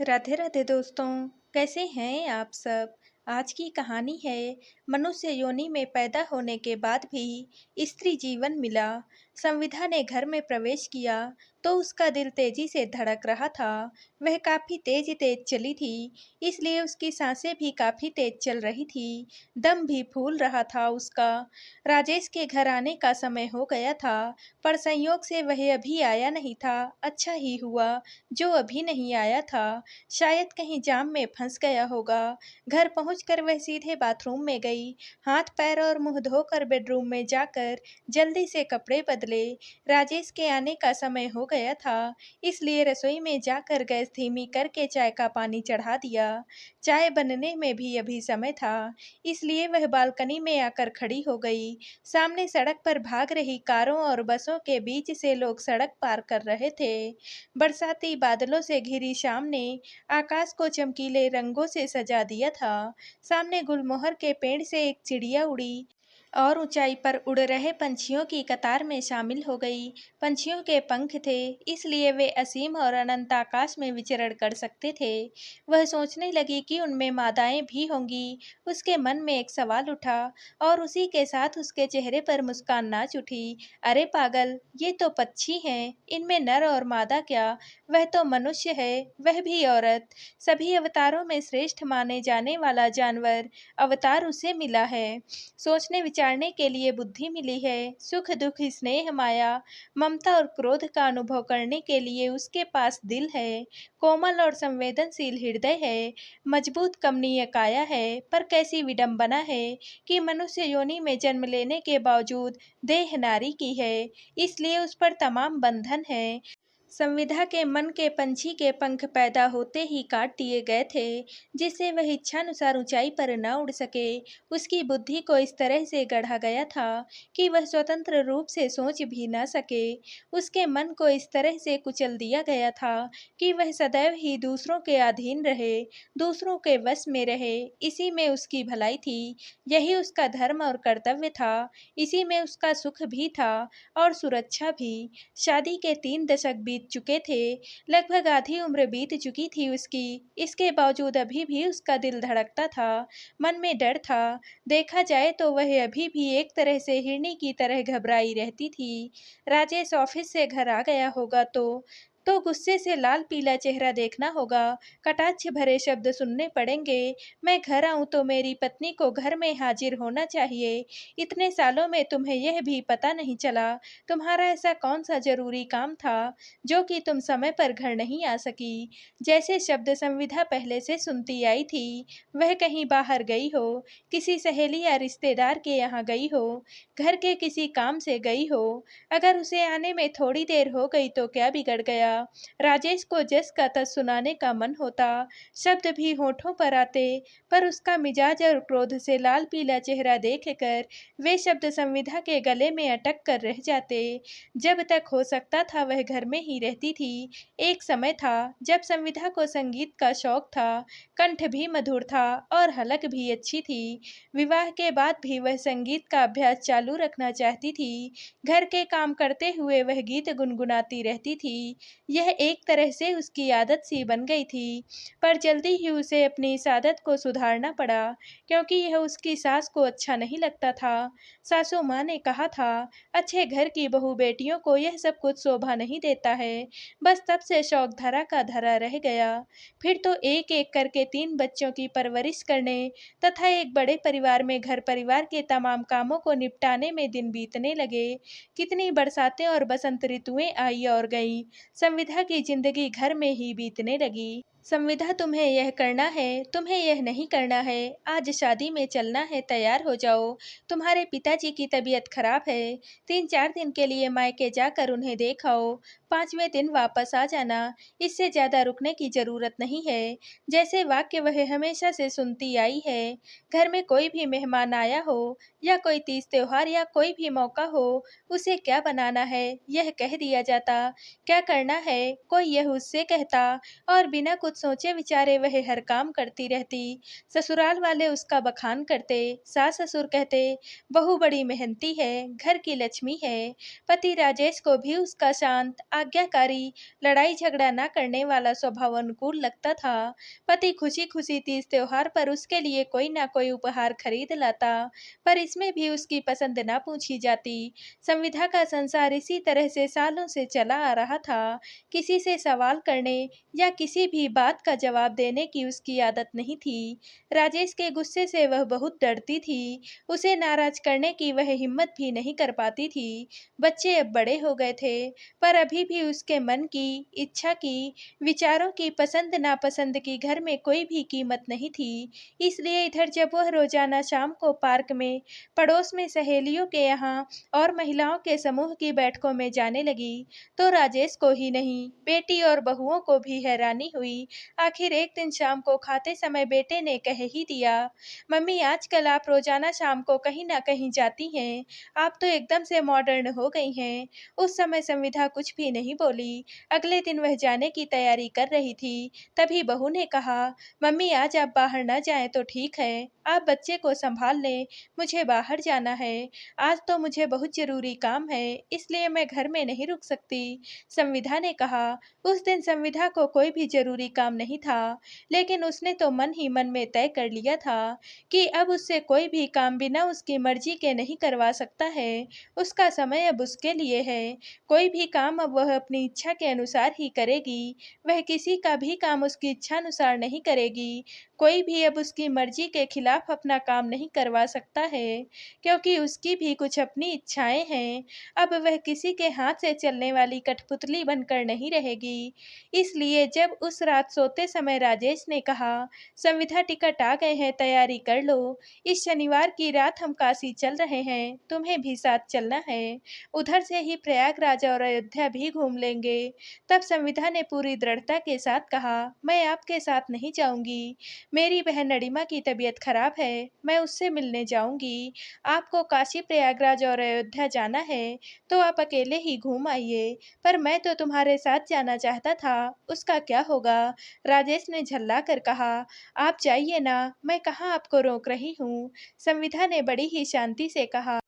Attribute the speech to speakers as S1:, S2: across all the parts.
S1: राधे राधे दोस्तों। कैसे हैं आप सब। आज की कहानी है मनुष्य योनि में पैदा होने के बाद भी स्त्री जीवन मिला। संविधा ने घर में प्रवेश किया तो उसका दिल तेजी से धड़क रहा था। वह काफी तेज तेज चली थी, इसलिए उसकी सांसें भी काफी तेज चल रही थी। दम भी फूल रहा था उसका। राजेश के घर आने का समय हो गया था, पर संयोग से वह अभी आया नहीं था। अच्छा ही हुआ जो अभी नहीं आया था। शायद कहीं जाम में फंस गया होगा। घर पहुंचकर वह सीधे बाथरूम में गई। हाथ पैर और मुंह धोकर बेडरूम में जाकर जल्दी से कपड़े बदले। राजेश के आने का समय हो गया था, इसलिए रसोई में जाकर गैस धीमी करके चाय का पानी चढ़ा दिया। चाय बनने में भी अभी समय था, इसलिए वह बालकनी में आकर खड़ी हो गई। सामने सड़क पर भाग रही कारों और बसों के बीच से लोग सड़क पार कर रहे थे। बरसाती बादलों से घिरी शाम ने आकाश को चमकीले रंगों से सजा दिया था। सामने गुलमोहर के पेड़ से एक चिड़िया उड़ी और ऊंचाई पर उड़ रहे पंछियों की कतार में शामिल हो गई। पंछियों के पंख थे, इसलिए वे असीम और अनंत आकाश में विचरण कर सकते थे। वह सोचने लगी कि उनमें मादाएं भी होंगी। उसके मन में एक सवाल उठा और उसी के साथ उसके चेहरे पर मुस्कान नाच उठी। अरे पागल, ये तो पक्षी हैं, इनमें नर और मादा क्या। वह तो मनुष्य है, वह भी औरत। सभी अवतारों में श्रेष्ठ माने जाने वाला जानवर अवतार उसे मिला है। सोचने विचारने के लिए बुद्धि मिली है। सुख दुख स्नेह माया ममता और क्रोध का अनुभव करने के लिए उसके पास दिल है। कोमल और संवेदनशील हृदय है। मजबूत कमनीय काया है। पर कैसी विडंबना है कि मनुष्य योनि में जन्म लेने के बावजूद देह नारी की है, इसलिए उस पर तमाम बंधन है। संविधा के मन के पंछी के पंख पैदा होते ही काट दिए गए थे, जिससे वह इच्छानुसार ऊंचाई पर न उड़ सके। उसकी बुद्धि को इस तरह से गढ़ा गया था कि वह स्वतंत्र रूप से सोच भी न सके। उसके मन को इस तरह से कुचल दिया गया था कि वह सदैव ही दूसरों के अधीन रहे, दूसरों के वश में रहे। इसी में उसकी भलाई थी, यही उसका धर्म और कर्तव्य था। इसी में उसका सुख भी था और सुरक्षा भी। शादी के 3 दशक बीत चुके थे, लगभग आधी उम्र बीत चुकी थी उसकी। इसके बावजूद अभी भी उसका दिल धड़कता था, मन में डर था। देखा जाए तो वह अभी भी एक तरह से हिरनी की तरह घबराई रहती थी। राजेश ऑफिस से घर आ गया होगा तो गुस्से से लाल पीला चेहरा देखना होगा, कटाक्ष भरे शब्द सुनने पड़ेंगे। मैं घर आऊं तो मेरी पत्नी को घर में हाजिर होना चाहिए। इतने सालों में तुम्हें यह भी पता नहीं चला, तुम्हारा ऐसा कौन सा जरूरी काम था जो कि तुम समय पर घर नहीं आ सकी। जैसे शब्द संविधा पहले से सुनती आई थी, वह कहीं बाहर गई हो, किसी सहेली या रिश्तेदार के यहाँ गई हो, घर के किसी काम से गई हो। अगर उसे आने में थोड़ी देर हो गई तो क्या बिगड़ गया। राजेश को जस का तस सुनाने का मन होता, शब्द भी होठों पर आते, पर उसका मिजाज और क्रोध से लाल पीला चेहरा देखकर वे शब्द संविधा के गले में अटक कर रह जाते। जब तक हो सकता था वह घर में ही रहती थी। एक समय था जब संविधा को संगीत का शौक था, कंठ भी मधुर था और हलक भी अच्छी थी। विवाह के बाद भी वह संगीत का अभ्यास चालू रखना चाहती थी। घर के काम करते हुए वह गीत गुनगुनाती रहती थी। यह एक तरह से उसकी आदत सी बन गई थी, पर जल्दी ही उसे अपनी इस आदत को सुधारना पड़ा, क्योंकि यह उसकी सास को अच्छा नहीं लगता था। सासू माँ ने कहा था, अच्छे घर की बहू बेटियों को यह सब कुछ शोभा नहीं देता है। बस तब से शौक धरा का धरा रह गया। फिर तो एक एक करके 3 बच्चों की परवरिश करने तथा एक बड़े परिवार में घर परिवार के तमाम कामों को निपटाने में दिन बीतने लगे। कितनी बरसातें और बसंत ऋतुएं आई और गईं। संविधा की जिंदगी घर में ही बीतने लगी। संविधा, तुम्हें यह करना है, तुम्हें यह नहीं करना है। आज शादी में चलना है, तैयार हो जाओ। तुम्हारे पिताजी की तबीयत खराब है, 3-4 दिन के लिए मायके जाकर उन्हें देख आओ। 5वें दिन वापस आ जाना, इससे ज्यादा रुकने की जरूरत नहीं है। जैसे वाक्य वह हमेशा से सुनती आई है। घर में कोई भी मेहमान आया हो या कोई तीज त्योहार या कोई भी मौका हो, उसे क्या बनाना है यह कह दिया जाता, क्या करना है कोई यह उससे कहता, और बिना कुछ सोचे विचारे वह हर काम करती रहती। ससुराल वाले उसका बखान करते, सास ससुर कहते बहू बड़ी मेहनती है, घर की लक्ष्मी है। पति राजेश को भी उसका शांत, आज्ञाकारी, लड़ाई झगड़ा न करने वाला स्वभाव अनुकूल लगता था। पति खुशी खुशी तीज त्योहार पर उसके लिए कोई ना कोई उपहार खरीद लाता, पर इसमें भी उसकी पसंद न पूछी जाती। संविधा का संसार इसी तरह से सालों से चला आ रहा था। किसी से सवाल करने या किसी भी बात का जवाब देने की उसकी आदत नहीं थी। राजेश के गुस्से से वह बहुत डरती थी। उसे नाराज करने की वह हिम्मत भी नहीं कर पाती थी। बच्चे अब बड़े हो गए थे, पर अभी भी उसके मन की, इच्छा की, विचारों की, पसंद नापसंद की घर में कोई भी कीमत नहीं थी। इसलिए इधर जब वह रोजाना शाम को पार्क में, पड़ोस में सहेलियों के यहाँ और महिलाओं के समूह की बैठकों में जाने लगी, तो राजेश को ही नहीं, बेटी और बहुओं को भी हैरानी हुई। आखिर एक दिन शाम को खाते समय बेटे ने कह ही दिया, मम्मी आजकल आप रोजाना शाम को कहीं ना कहीं जाती हैं, आप तो एकदम से मॉडर्न हो गई हैं। उस समय संविधा कुछ भी नहीं बोली। अगले दिन वह जाने की तैयारी कर रही थी, तभी बहू ने कहा, मम्मी आज आप बाहर न जाएं तो ठीक है, आप बच्चे को संभाल लें, मुझे बाहर जाना है। आज तो मुझे बहुत जरूरी काम है, इसलिए मैं घर में नहीं रुक सकती। संविधा ने कहा। उस दिन संविधा को कोई भी जरूरी काम नहीं था, लेकिन उसने तो मन ही मन में तय कर लिया था कि अब उससे कोई भी काम बिना उसकी मर्जी के नहीं करवा सकता है। उसका समय अब उसके लिए है। कोई भी काम अब वह अपनी इच्छा के अनुसार ही करेगी। वह किसी का भी काम उसकी इच्छा अनुसार नहीं करेगी। कोई भी अब उसकी मर्जी के खिलाफ अपना काम नहीं करवा सकता है, क्योंकि उसकी भी कुछ अपनी इच्छाएं हैं। अब वह किसी के हाथ से चलने वाली कठपुतली बनकर नहीं रहेगी। इसलिए जब उस रात सोते समय राजेश ने कहा, संविधा टिकट आ गए हैं, तैयारी कर लो, इस शनिवार की रात हम काशी चल रहे हैं, तुम्हें भी साथ चलना है, उधर से ही प्रयागराज और अयोध्या भी घूम लेंगे। तब संविधा ने पूरी दृढ़ता के साथ कहा, मैं आपके साथ नहीं जाऊंगी, मेरी बहन नड़िमा की तबीयत खराब है, मैं उससे मिलने जाऊंगी। आपको काशी प्रयागराज और अयोध्या जाना है तो आप अकेले ही घूम आइए, पर मैं तो तुम्हारे साथ जाना चाहता था, उसका क्या होगा? राजेश ने झल्ला कर कहा, आप जाइए ना, मैं कहाँ आपको रोक रही हूँ। संविधा ने बड़ी ही शांति से कहा,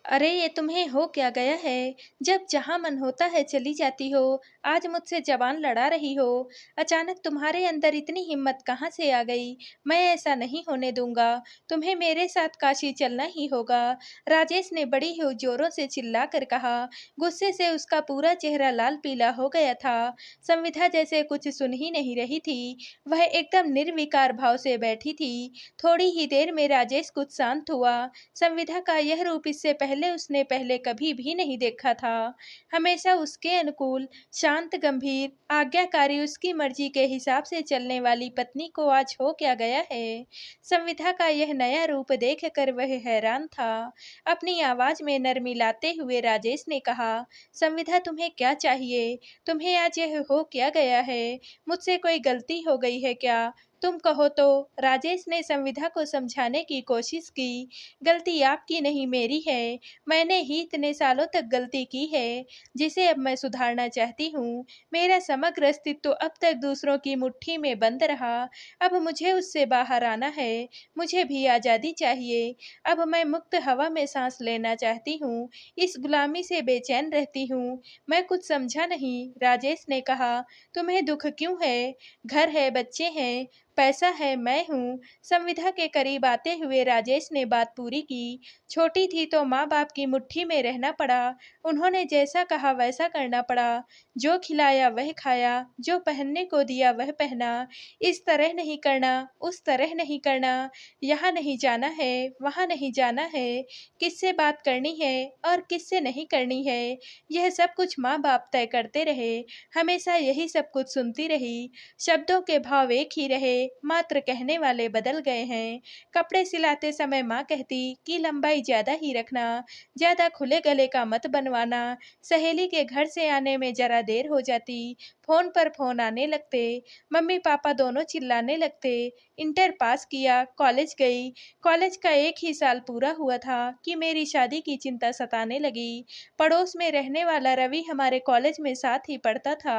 S1: अरे ये तुम्हें हो क्या गया है? जब जहाँ मन होता है चली जाती हो, आज मुझसे जबान लड़ा रही हो। अचानक तुम्हारे अंदर इतनी हिम्मत कहाँ से आ गई? मैं ऐसा नहीं होने दूंगा। तुम्हें मेरे साथ काशी चलना ही होगा। राजेश ने बड़ी ही जोरों से चिल्ला कर कहा। गुस्से से उसका पूरा चेहरा लाल पीला हो गया था। संविधा जैसे कुछ सुन ही नहीं रही थी। वह एकदम निर्विकार भाव से बैठी थी। थोड़ी ही देर में राजेश कुछ शांत हुआ। संविधा का यह रूप इससे पहले उसने पहले कभी भी नहीं देखा था। हमेशा उसके अनुकूल, शांत, गंभीर, आज्ञाकारी, उसकी मर्जी के हिसाब से चलने वाली पत्नी को आज हो क्या गया है? संविधा का यह नया रूप देखकर वह हैरान था। अपनी आवाज में नरमी लाते हुए राजेश ने कहा, संविधा तुम्हें क्या चाहिए? तुम्हें आज यह हो क्या गया है? मुझसे कोई गलती हो गई है क्या? तुम कहो तो। राजेश ने संविधा को समझाने की कोशिश की। गलती आपकी नहीं, मेरी है। मैंने ही इतने सालों तक गलती की है, जिसे अब मैं सुधारना चाहती हूँ। मेरा समग्र अस्तित्व अब तक दूसरों की मुट्ठी में बंद रहा। अब मुझे उससे बाहर आना है। मुझे भी आज़ादी चाहिए। अब मैं मुक्त हवा में सांस लेना चाहती हूँ। इस गुलामी से बेचैन रहती हूँ। मैं कुछ समझा नहीं, राजेश ने कहा। तुम्हें दुख क्यों है? घर है, बच्चे हैं, पैसा है, मैं हूँ। संविधा के करीब आते हुए राजेश ने बात पूरी की। छोटी थी तो माँ बाप की मुट्ठी में रहना पड़ा। उन्होंने जैसा कहा वैसा करना पड़ा। जो खिलाया वह खाया, जो पहनने को दिया वह पहना। इस तरह नहीं करना, उस तरह नहीं करना, यहाँ नहीं जाना है, वहाँ नहीं जाना है, किससे बात करनी है और किससे नहीं करनी है, यह सब कुछ माँ बाप तय करते रहे। हमेशा यही सब कुछ सुनती रही। शब्दों के भाव एक ही रहे, मात्र कहने वाले बदल गए हैं। कपड़े सिलाते समय माँ कहती कि लंबाई ज़्यादा ही रखना, ज़्यादा खुले गले का मत बनवाना। सहेली के घर से आने में ज़रा देर हो जाती, फ़ोन पर फ़ोन आने लगते, मम्मी पापा दोनों चिल्लाने लगते। इंटर पास किया, कॉलेज गई। कॉलेज का एक ही साल पूरा हुआ था कि मेरी शादी की चिंता सताने लगी। पड़ोस में रहने वाला रवि हमारे कॉलेज में साथ ही पढ़ता था।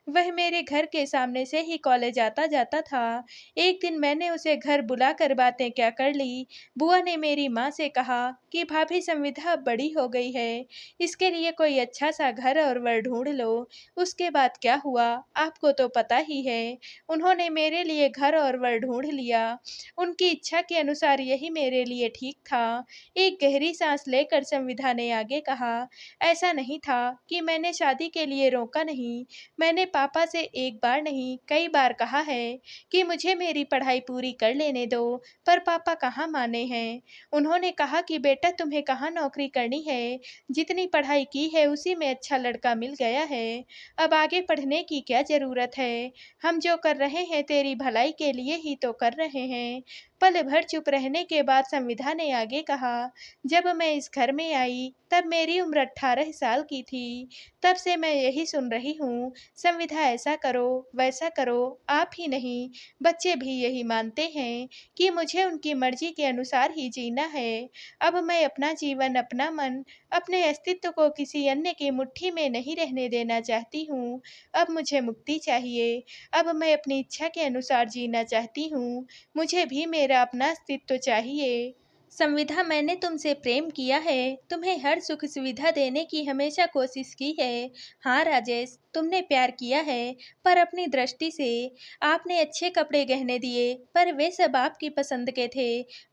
S1: वह मेरे घर के सामने से ही कॉलेज आता जाता था। एक दिन मैंने उसे घर बुलाकर बातें क्या कर ली। बुआ ने मेरी माँ से कहा कि भाभी संविधा अब बड़ी हो गई है, इसके लिए कोई अच्छा सा घर और वर ढूंढ लो। उसके बाद क्या हुआ आपको तो पता ही है। उन्होंने मेरे लिए घर और वर ढूंढ लिया। उनकी इच्छा के अनुसार यही मेरे लिए ठीक था। एक गहरी सांस लेकर संविधा ने आगे कहा, ऐसा नहीं था कि मैंने शादी के लिए रोका नहीं। मैंने पापा से एक बार नहीं कई बार कहा है कि मुझे मेरी पढ़ाई पूरी कर लेने दो, पर पापा कहाँ माने हैं। उन्होंने कहा कि बेटा तुम्हें कहाँ नौकरी करनी है, जितनी पढ़ाई की है उसी में अच्छा लड़का मिल गया है, अब आगे पढ़ने की क्या ज़रूरत है। हम जो कर रहे हैं तेरी भलाई के लिए ही तो कर रहे हैं। पल भर चुप रहने के बाद संविधा ने आगे कहा, जब मैं इस घर में आई तब मेरी उम्र 18 साल की थी। तब से मैं यही सुन रही हूँ, संविधा ऐसा करो वैसा करो। आप ही नहीं, बच्चे भी यही मानते हैं कि मुझे उनकी मर्जी के अनुसार ही जीना है। अब मैं अपना जीवन, अपना मन, अपने अस्तित्व को किसी अन्य की मुट्ठी में नहीं रहने देना चाहती हूँ। अब मुझे मुक्ति चाहिए। अब मैं अपनी इच्छा के अनुसार जीना चाहती हूँ। मुझे भी मेरा अपना अस्तित्व चाहिए। संविधा, मैंने तुमसे प्रेम किया है, तुम्हें हर सुख सुविधा देने की हमेशा कोशिश की है। हाँ राजेश, तुमने प्यार किया है, पर अपनी दृष्टि से। आपने अच्छे कपड़े गहने दिए, पर वे सब आपकी पसंद के थे।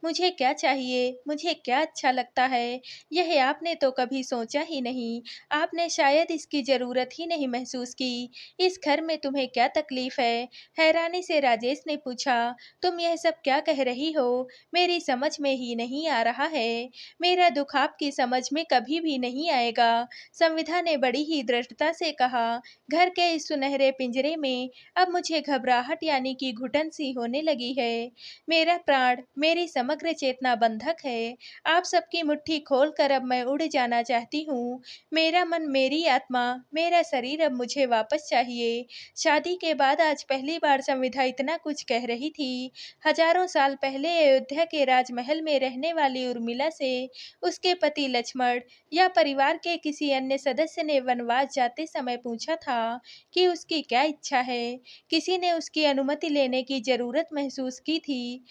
S1: मुझे क्या चाहिए, मुझे क्या अच्छा लगता है, यह आपने तो कभी सोचा ही नहीं। आपने शायद इसकी ज़रूरत ही नहीं महसूस की। इस घर में तुम्हें क्या तकलीफ है? हैरानी से राजेश ने पूछा। तुम यह सब क्या कह रही हो? मेरी समझ में ही नहीं आ रहा है। मेरा दुख आपकी समझ में कभी भी नहीं आएगा। संविधा ने बड़ी ही दृढ़ता से कहा। घर के इस सुनहरे पिंजरे में अब मुझे घबराहट यानी कि घुटन सी होने लगी है। मेरा प्राण, मेरी समग्र चेतना बंधक है। आप सबकी मुट्ठी खोलकर अब मैं उड़ जाना चाहती हूँ। मेरा मन, मेरी आत्मा, मेरा शरीर अब मुझे वापस चाहिए। शादी के बाद आज पहली बार संविधा इतना कुछ कह रही थी। हजारों साल पहले अयोध्या के राजमहल में रहने वाली उर्मिला से उसके पति लक्ष्मण या परिवार के किसी अन्य सदस्य ने वनवास जाते समय पूछा था कि उसकी क्या इच्छा है। किसी ने उसकी अनुमति लेने की जरूरत महसूस की थी।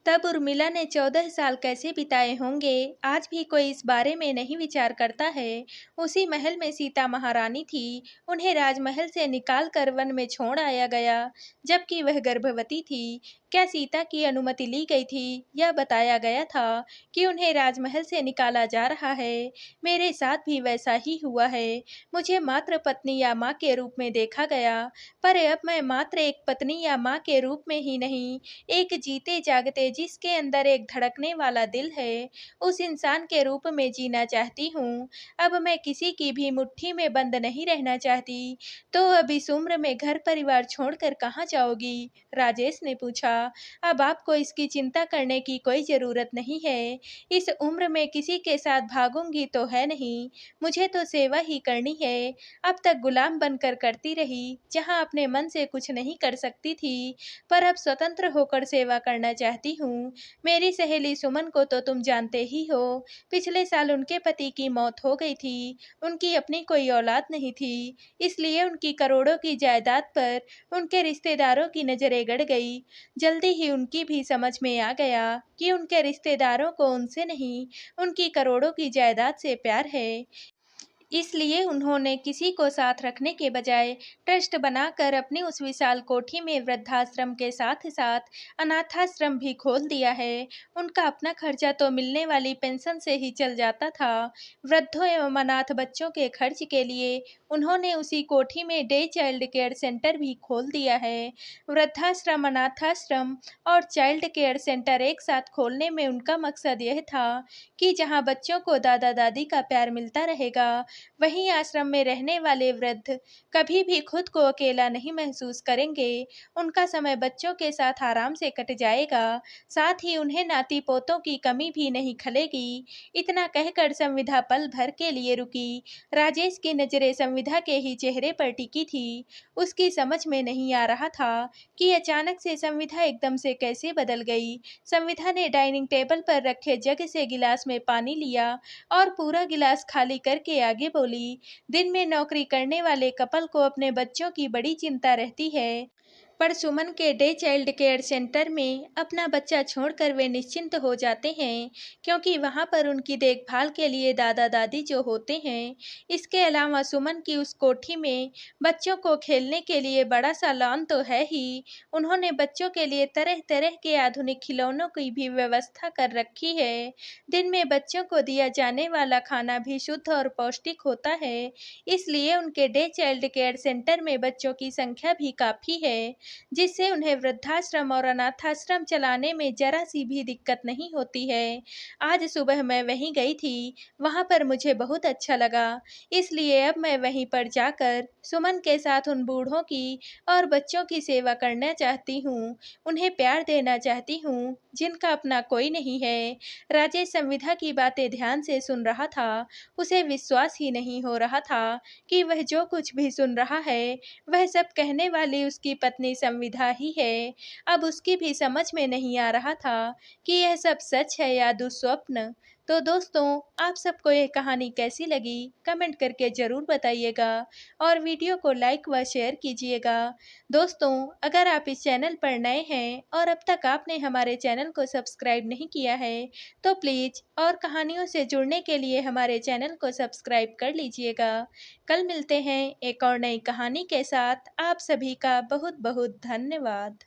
S1: तब उर्मिला ने 14 साल कैसे बिताए होंगे, आज भी कोई इस बारे में नहीं विचार करता है। उसी महल में सीता महारानी थी, उन्हें राजमहल से निकाल कर वन में छोड़ आया गया, जबकि वह गर्भवती थी। क्या सीता की अनुमति ली गई थी या बताया गया था कि उन्हें राजमहल से निकाला जा रहा है? मेरे साथ भी वैसा ही हुआ है। मुझे मात्र पत्नी या माँ के रूप में देखा गया, पर अब मैं मात्र एक पत्नी या माँ के रूप में ही नहीं, एक जीते जागते जिसके अंदर एक धड़कने वाला दिल है, उस इंसान के रूप में जीना चाहती हूँ। अब मैं किसी की भी मुट्ठी में बंद नहीं रहना चाहती। तो अब इस उम्र में घर परिवार छोड़कर कहाँ जाओगी? राजेश ने पूछा। अब आपको इसकी चिंता करने की कोई ज़रूरत नहीं है। इस उम्र में किसी के साथ भागूंगी तो है नहीं, मुझे तो सेवा ही करनी है। अब तक गुलाम बनकर करती रही, जहाँ अपने मन से कुछ नहीं कर सकती थी, पर अब स्वतंत्र होकर सेवा करना चाहती हूँ। मेरी सहेली सुमन को तो तुम जानते ही हो। पिछले साल उनके पति की मौत हो गई थी। उनकी अपनी कोई औलाद नहीं थी, इसलिए उनकी करोड़ों की जायदाद पर उनके रिश्तेदारों की नज़रें गड़ गई। जल्दी ही उनकी भी समझ में आ गया कि उनके रिश्तेदारों को उनसे नहीं, उनकी करोड़ों की जायदाद से प्यार है। इसलिए उन्होंने किसी को साथ रखने के बजाय ट्रस्ट बनाकर अपनी उस विशाल कोठी में वृद्धाश्रम के साथ साथ अनाथाश्रम भी खोल दिया है। उनका अपना खर्चा तो मिलने वाली पेंशन से ही चल जाता था। वृद्धों एवं अनाथ बच्चों के खर्च के लिए उन्होंने उसी कोठी में डे चाइल्ड केयर सेंटर भी खोल दिया है। वृद्धाश्रम, अनाथाश्रम और चाइल्ड केयर सेंटर एक साथ खोलने में उनका मकसद यह था कि जहां बच्चों को दादा-दादी का प्यार मिलता रहेगा, वहीं आश्रम में रहने वाले वृद्ध कभी भी खुद को अकेला नहीं महसूस करेंगे। उनका समय बच्चों के साथ आराम से कट जाएगा, साथ ही उन्हें नाती-पोतों की कमी भी नहीं खलेगी। इतना कहकर संविधा पल भर के लिए रुकी। राजेश की नज़रें संविधा के ही चेहरे पर टिकी थी। उसकी समझ में नहीं आ रहा था कि अचानक से संविधा एकदम से कैसे बदल गई। संविधा ने डाइनिंग टेबल पर रखे जग से गिलास में पानी लिया और पूरा गिलास खाली करके आगे बोली, दिन में नौकरी करने वाले कपल को अपने बच्चों की बड़ी चिंता रहती है, पर सुमन के डे चाइल्ड केयर सेंटर में अपना बच्चा छोड़कर वे निश्चिंत हो जाते हैं, क्योंकि वहां पर उनकी देखभाल के लिए दादा दादी जो होते हैं। इसके अलावा सुमन की उस कोठी में बच्चों को खेलने के लिए बड़ा सा लॉन तो है ही, उन्होंने बच्चों के लिए तरह तरह के आधुनिक खिलौनों की भी व्यवस्था कर रखी है। दिन में बच्चों को दिया जाने वाला खाना भी शुद्ध और पौष्टिक होता है, इसलिए उनके डे चाइल्ड केयर सेंटर में बच्चों की संख्या भी काफ़ी है, जिससे उन्हें वृद्धाश्रम और अनाथाश्रम चलाने में ज़रा-सी भी दिक्कत नहीं होती है। आज सुबह मैं वहीं गई थी, वहाँ पर मुझे बहुत अच्छा लगा, इसलिए अब मैं वहीं पर जाकर सुमन के साथ उन बूढ़ों की और बच्चों की सेवा करना चाहती हूँ, उन्हें प्यार देना चाहती हूँ, जिनका अपना कोई नहीं है। राजेश संविधा की बातें ध्यान से सुन रहा था, उसे विश्वास ही नहीं हो रहा था कि वह जो कुछ भी सुन रहा है, वह सब कहने वाली उसकी पत्नी संविधा ही है। अब उसकी भी समझ में नहीं आ रहा था कि यह सब सच है या दुःस्वप्न। तो दोस्तों, आप सबको यह कहानी कैसी लगी? कमेंट करके ज़रूर बताइएगा और वीडियो को लाइक व शेयर कीजिएगा। दोस्तों, अगर आप इस चैनल पर नए हैं और अब तक आपने हमारे चैनल को सब्सक्राइब नहीं किया है, तो प्लीज़ और कहानियों से जुड़ने के लिए हमारे चैनल को सब्सक्राइब कर लीजिएगा। कल मिलते हैं एक और नई कहानी के साथ। आप सभी का बहुत बहुत धन्यवाद।